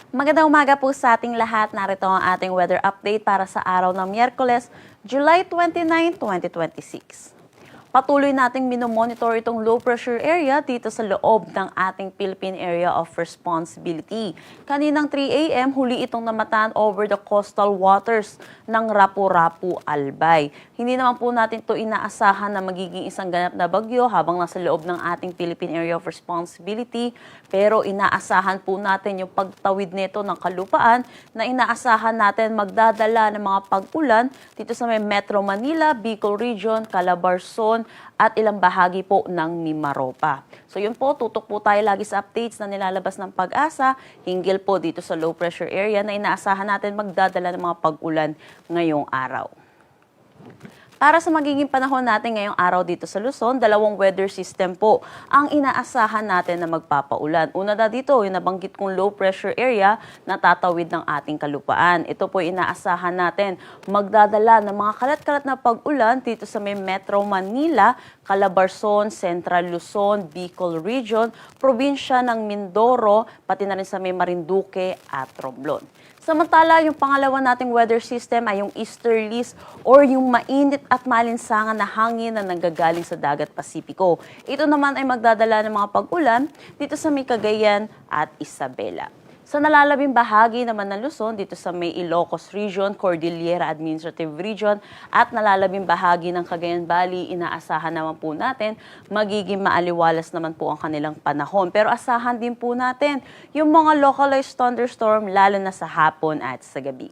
Magandang umaga po sa ating lahat. Narito ang ating weather update para sa araw ng Miyerkules, July 29, 2026. Patuloy nating minomonitor itong low pressure area dito sa loob ng ating Philippine Area of Responsibility. Kaninang 3 a.m. huli itong namataan over the coastal waters ng Rapu-Rapu, Albay. Hindi naman po natin ito inaasahan na magiging isang ganap na bagyo habang nasa loob ng ating Philippine Area of Responsibility, pero inaasahan po natin yung pagtawid nito ng kalupaan na inaasahan natin magdadala ng mga pag-ulan dito sa may Metro Manila, Bicol Region, Calabarzon, at ilang bahagi po ng Mimaropa. So yun po, tutok po tayo lagi sa updates na nilalabas ng Pag-asa hinggil po dito sa low pressure area na inaasahan natin magdadala ng mga pag-ulan ngayong araw. Para sa magiging panahon natin ngayong araw dito sa Luzon, dalawang weather system po ang inaasahan natin na magpapaulan. Una na dito, yung nabanggit kong low pressure area na tatawid ng ating kalupaan. Ito po inaasahan natin magdadala ng mga kalat-kalat na pag-ulan dito sa may Metro Manila, Calabarzon, Central Luzon, Bicol Region, probinsya ng Mindoro, pati na rin sa may Marinduque at Romblon. Samantala, yung pangalawa nating weather system ay yung easterlies or yung mainit at malinsangan na hangin na nanggagaling sa dagat Pasipiko. Ito naman ay magdadala ng mga pag-ulan dito sa may Cagayan at Isabela. Sa nalalabing bahagi naman ng Luzon, dito sa may Ilocos Region, Cordillera Administrative Region, at nalalabing bahagi ng Cagayan Valley, inaasahan naman po natin, magiging maaliwalas naman po ang kanilang panahon. Pero asahan din po natin yung mga localized thunderstorm, lalo na sa hapon at sa gabi.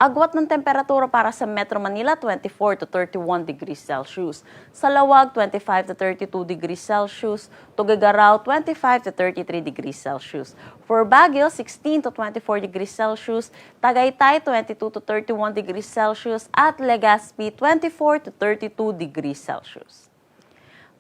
Agwat ng temperatura para sa Metro Manila, 24 to 31 degrees Celsius. Sa Lawag, 25 to 32 degrees Celsius. Tuguegarao, 25 to 33 degrees Celsius. For Baguio, 16 to 24 degrees Celsius. Tagaytay, 22 to 31 degrees Celsius. At Legazpi, 24 to 32 degrees Celsius.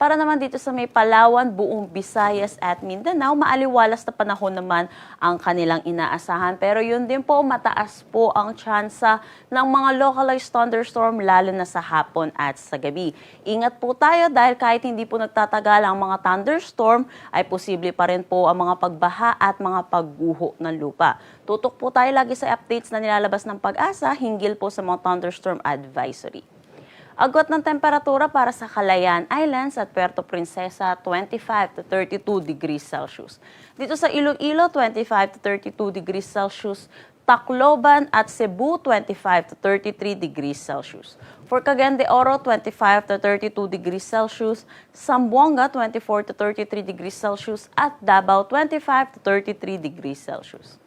Para naman dito sa may Palawan, buong Visayas at Mindanao, maaliwalas na panahon naman ang kanilang inaasahan. Pero yun din po, mataas po ang tsansa ng mga localized thunderstorm lalo na sa hapon at sa gabi. Ingat po tayo dahil kahit hindi po nagtatagal ang mga thunderstorm, ay posible pa rin po ang mga pagbaha at mga pagguho ng lupa. Tutok po tayo lagi sa updates na nilalabas ng Pag-asa hinggil po sa mga thunderstorm advisory. Agwat ng temperatura para sa Calayan Islands at Puerto Princesa, 25 to 32 degrees Celsius. Dito sa Iloilo, 25 to 32 degrees Celsius. Tacloban at Cebu, 25 to 33 degrees Celsius. For Cagayan de Oro, 25 to 32 degrees Celsius. Zamboanga, 24 to 33 degrees Celsius. At Davao, 25 to 33 degrees Celsius.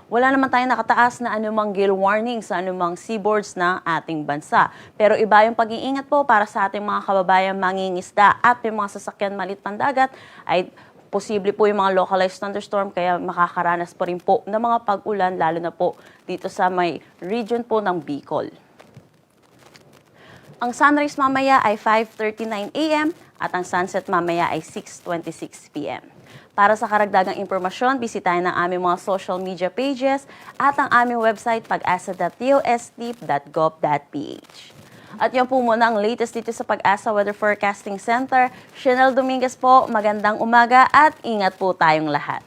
Wala naman tayong nakataas na anumang gale warning sa anumang seaboards ng ating bansa. Pero iba yung pag-iingat po para sa ating mga kababayang mangingisda at yung mga sasakyan maliit pandagat ay posible po yung mga localized thunderstorm kaya makakaranas pa rin po ng mga pag-ulan lalo na po dito sa may region po ng Bicol. Ang sunrise mamaya ay 5:39 a.m. at ang sunset mamaya ay 6:26 p.m. Para sa karagdagang impormasyon, bisitahin ang aming mga social media pages at ang aming website pag-asa.usdip.gov.ph. At yan po muna ang latest dito sa Pag-asa Weather Forecasting Center. Chanel Dominguez po, magandang umaga at ingat po tayong lahat.